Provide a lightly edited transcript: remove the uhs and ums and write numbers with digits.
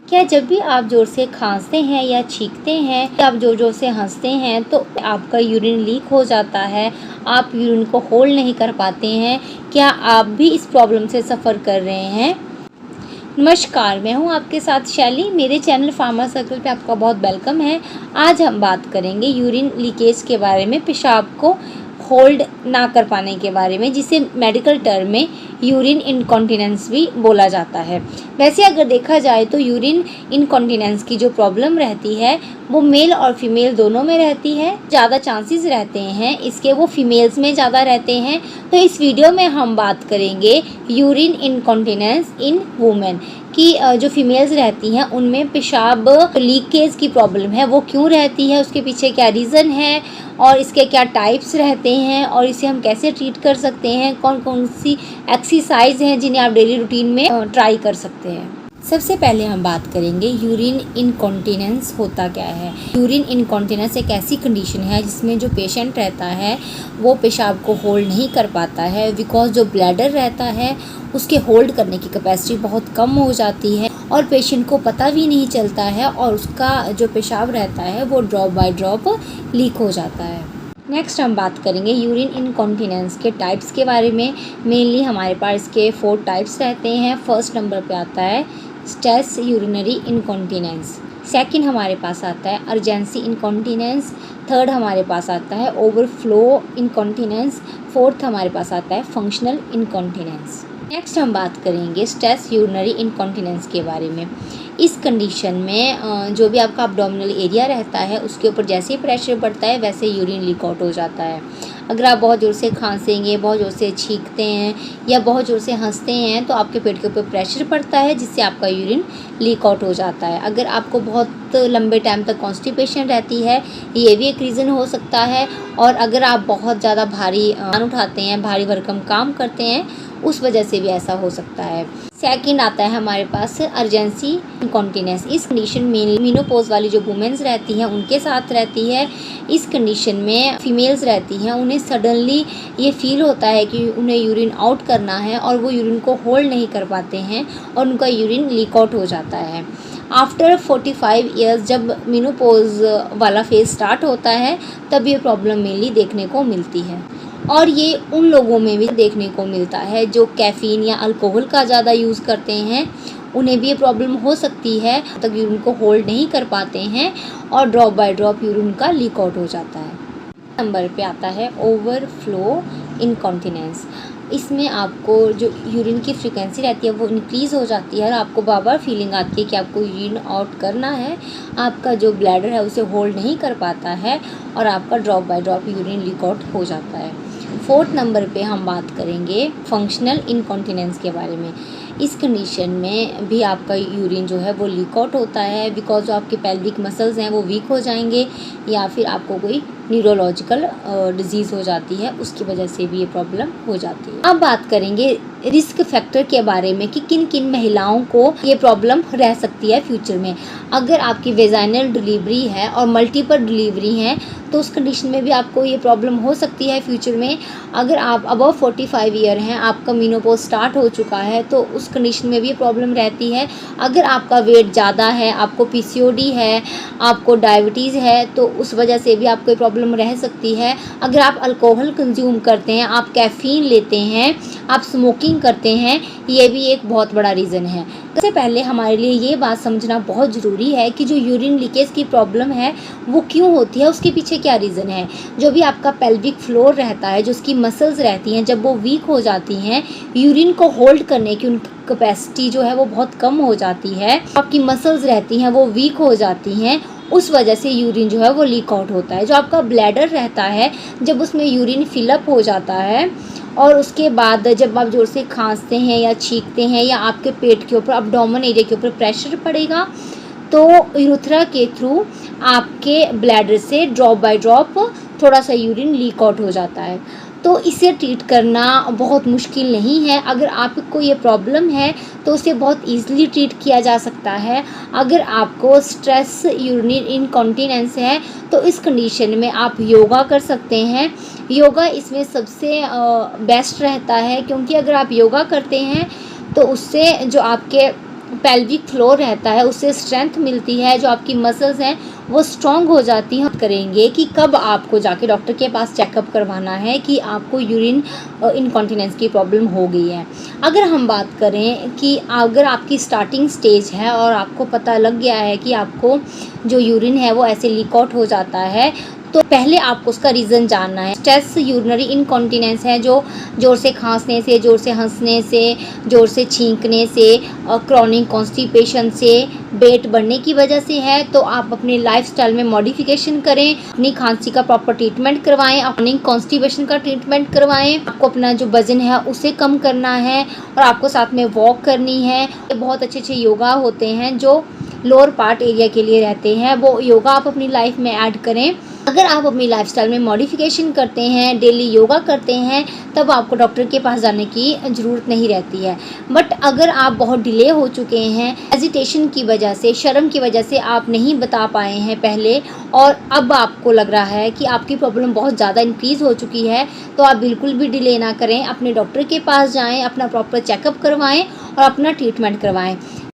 क्या जब भी आप ज़ोर से खांसते हैं या छींकते हैं या आप ज़ोर-ज़ोर से हँसते हैं तो आपका यूरिन लीक हो जाता है, आप यूरिन को होल्ड नहीं कर पाते हैं? क्या आप भी इस प्रॉब्लम से सफ़र कर रहे हैं? नमस्कार, मैं हूँ आपके साथ शैली। मेरे चैनल फार्मा सर्कल पे आपका बहुत वेलकम है। आज हम बात करेंगे यूरिन लीकेज के बारे में, पेशाब को होल्ड ना कर पाने के बारे में, जिसे मेडिकल टर्म में यूरिन इनकॉन्टिनेंस भी बोला जाता है। वैसे अगर देखा जाए तो यूरिन इनकॉन्टिनेंस की जो प्रॉब्लम रहती है वो मेल और फीमेल दोनों में रहती है। ज़्यादा चांसेस रहते हैं इसके वो फीमेल्स में ज़्यादा रहते हैं। तो इस वीडियो में हम बात करेंगे यूरिन इनकॉन्टिनेंस इन वुमेन कि जो फीमेल्स रहती हैं उनमें पेशाब लीकेज की प्रॉब्लम है वो क्यों रहती है, उसके पीछे क्या रीज़न है और इसके क्या टाइप्स रहते हैं और इसे हम कैसे ट्रीट कर सकते हैं, कौन कौन सी एक्सरसाइज हैं जिन्हें आप डेली रूटीन में ट्राई कर सकते हैं। सबसे पहले हम बात करेंगे यूरिन इनकॉन्टिनेंस होता क्या है। यूरिन इनकॉन्टिनेंस एक ऐसी कंडीशन है जिसमें जो पेशेंट रहता है वो पेशाब को होल्ड नहीं कर पाता है, बिकॉज जो ब्लैडर रहता है उसके होल्ड करने की कैपेसिटी बहुत कम हो जाती है और पेशेंट को पता भी नहीं चलता है और उसका जो पेशाब रहता है वो ड्रॉप बाय ड्रॉप लीक हो जाता है। नेक्स्ट हम बात करेंगे यूरिन इनकॉन्टिनेंस के टाइप्स के बारे में। मेनली हमारे पास इसके 4 टाइप्स रहते हैं। फर्स्ट नंबर पे आता है स्ट्रेस यूरिनरी इनकॉन्टिनेंस। सेकंड हमारे पास आता है अर्जेंसी इनकॉन्टिनेंस। थर्ड हमारे पास आता है ओवरफ्लो इनकॉन्टिनेंस। फोर्थ हमारे पास आता है फंक्शनल इनकॉन्टिनेंस। नेक्स्ट हम बात करेंगे स्ट्रेस यूरिनरी इनकॉन्टिनेंस के बारे में। इस कंडीशन में जो भी आपका अब्डोमिनल एरिया रहता है उसके ऊपर जैसे ही प्रेशर पड़ता है वैसे यूरिन लीक आउट हो जाता है। अगर आप बहुत ज़ोर से खांसेंगे, बहुत ज़ोर से छींकते हैं या बहुत ज़ोर से हंसते हैं तो आपके पेट के ऊपर प्रेशर पड़ता है जिससे आपका यूरिन लीक आउट हो जाता है। अगर आपको बहुत लंबे टाइम तक कॉन्स्टिपेशन रहती है ये भी एक रीज़न हो सकता है। और अगर आप बहुत ज़्यादा भारी उठाते हैं, भारी भरकम काम करते हैं, उस वजह से भी ऐसा हो सकता है। सेकंड आता है हमारे पास अर्जेंसी इनकॉन्टिनेंस। इस कंडीशन में मीनोपॉज वाली जो वुमेन्स रहती हैं उनके साथ रहती है। इस कंडीशन में फीमेल्स रहती हैं, उन्हें सडनली ये फील होता है कि उन्हें यूरिन आउट करना है और वो यूरिन को होल्ड नहीं कर पाते हैं और उनका यूरिन लीक आउट हो जाता है। आफ्टर 45 ईयर्स जब मीनोपॉज वाला फेज स्टार्ट होता है तब ये प्रॉब्लम मेनली देखने को मिलती है और ये उन लोगों में भी देखने को मिलता है जो कैफ़ीन या अल्कोहल का ज़्यादा यूज़ करते हैं। उन्हें भी ये प्रॉब्लम हो सकती है, तक यूरिन को होल्ड नहीं कर पाते हैं और ड्रॉप बाय ड्रॉप यूरिन का लीक आउट हो जाता है। नंबर पे आता है ओवरफ्लो इनकॉन्टिनेंस। इसमें आपको जो यूरिन की फ्रीक्वेंसी रहती है वो इंक्रीज़ हो जाती है और आपको बार बार फीलिंग आती है कि आपको यूरिन आउट करना है, आपका जो ब्लैडर है उसे होल्ड नहीं कर पाता है और आपका drop by drop urine leak out हो जाता है। फोर्थ नंबर पे हम बात करेंगे फंक्शनल इनकॉन्टिनेंस के बारे में। इस कंडीशन में भी आपका यूरिन जो है वो लीक आउट होता है बिकॉज जो आपके पेल्विक मसल्स हैं वो वीक हो जाएंगे या फिर आपको कोई न्यूरोलॉजिकल डिजीज़ हो जाती है, उसकी वजह से भी ये प्रॉब्लम हो जाती है। अब बात करेंगे रिस्क फैक्टर के बारे में कि किन किन महिलाओं को ये प्रॉब्लम रह सकती है फ्यूचर में। अगर आपकी वेजाइनल डिलीवरी है और मल्टीपल डिलीवरी हैं तो उस कंडीशन में भी आपको ये प्रॉब्लम हो सकती है फ्यूचर में। अगर आप अबव 45 ईयर हैं, आपका मीनोपॉज स्टार्ट हो चुका है तो उस कंडीशन में भी ये प्रॉब्लम रहती है। अगर आपका वेट ज़्यादा है, आपको पीसीओडी है, आपको डायबिटीज़ है तो उस वजह से भी आपको ये प्रॉब्लम रह सकती है। अगर आप अल्कोहल कंज्यूम करते हैं, आप कैफ़ीन लेते हैं, आप स्मोकिंग करते हैं, ये भी एक बहुत बड़ा रीज़न है। सबसे पहले हमारे लिए ये बात समझना बहुत ज़रूरी है कि जो यूरिन लीकेज की प्रॉब्लम है वो क्यों होती है, उसके पीछे क्या रीज़न है। जो भी आपका पेल्विक फ्लोर रहता है, जो उसकी मसल्स रहती हैं, जब वो वीक हो जाती हैं, यूरिन को होल्ड करने की उनकी कैपेसिटी जो है वो बहुत कम हो जाती है, आपकी मसल्स रहती हैं वो वीक हो जाती हैं, उस वजह से यूरिन जो है वो लीक आउट होता है। जो आपका ब्लैडर रहता है जब उसमें यूरिन फिलअप हो जाता है और उसके बाद जब आप ज़ोर से खांसते हैं या छींकते हैं या आपके पेट के ऊपर अब्डोमेन एरिया के ऊपर प्रेशर पड़ेगा तो यूरेथ्रा के थ्रू आपके ब्लैडर से ड्रॉप बाय ड्रॉप थोड़ा सा यूरिन लीक आउट हो जाता है। तो इसे ट्रीट करना बहुत मुश्किल नहीं है। अगर आपको ये प्रॉब्लम है तो उसे बहुत ईज़िली ट्रीट किया जा सकता है। अगर आपको स्ट्रेस यूरिनरी इनकॉन्टिनेंस है तो इस कंडीशन में आप योगा कर सकते हैं। योगा इसमें सबसे बेस्ट रहता है क्योंकि अगर आप योगा करते हैं तो उससे जो आपके पेल्विक फ्लोर रहता है उससे स्ट्रेंथ मिलती है, जो आपकी मसल्स हैं वो स्ट्रॉन्ग हो जाती हैं। करेंगे कि कब आपको जाके डॉक्टर के पास चेकअप करवाना है कि आपको यूरिन इनकॉन्टिनेंस की प्रॉब्लम हो गई है। अगर हम बात करें कि अगर आपकी स्टार्टिंग स्टेज है और आपको पता लग गया है कि आपको जो यूरिन है वो ऐसे लीक आउट हो जाता है, तो पहले आपको उसका रीज़न जानना है। स्ट्रेस यूरिनरी इनकॉन्टिनेंस है जो ज़ोर से खांसने से, ज़ोर से हंसने से, ज़ोर से छींकने से, क्रॉनिक कॉन्स्टिपेशन से, वेट बढ़ने की वजह से है। तो आप अपने लाइफस्टाइल में मॉडिफिकेशन करें, अपनी खांसी का प्रॉपर ट्रीटमेंट करवाएं, क्रॉनिक कॉन्स्टिपेशन का ट्रीटमेंट करवाएं। आपको अपना जो वजन है उसे कम करना है और आपको साथ में वॉक करनी है। ये बहुत अच्छे योगा होते हैं जो लोअर पार्ट एरिया के लिए रहते हैं, वो योगा आप अपनी लाइफ में ऐड करें। अगर आप अपनी लाइफस्टाइल में मॉडिफिकेशन करते हैं, डेली योगा करते हैं, तब आपको डॉक्टर के पास जाने की ज़रूरत नहीं रहती है। बट अगर आप बहुत डिले हो चुके हैं, हेजिटेशन की वजह से, शर्म की वजह से आप नहीं बता पाए हैं पहले, और अब आपको लग रहा है कि आपकी प्रॉब्लम बहुत ज़्यादा इंक्रीज़ हो चुकी है, तो आप बिल्कुल भी डिले ना करें, अपने डॉक्टर के पास जाएँ, अपना प्रॉपर चेकअप करवाएँ और अपना ट्रीटमेंट करवाएँ।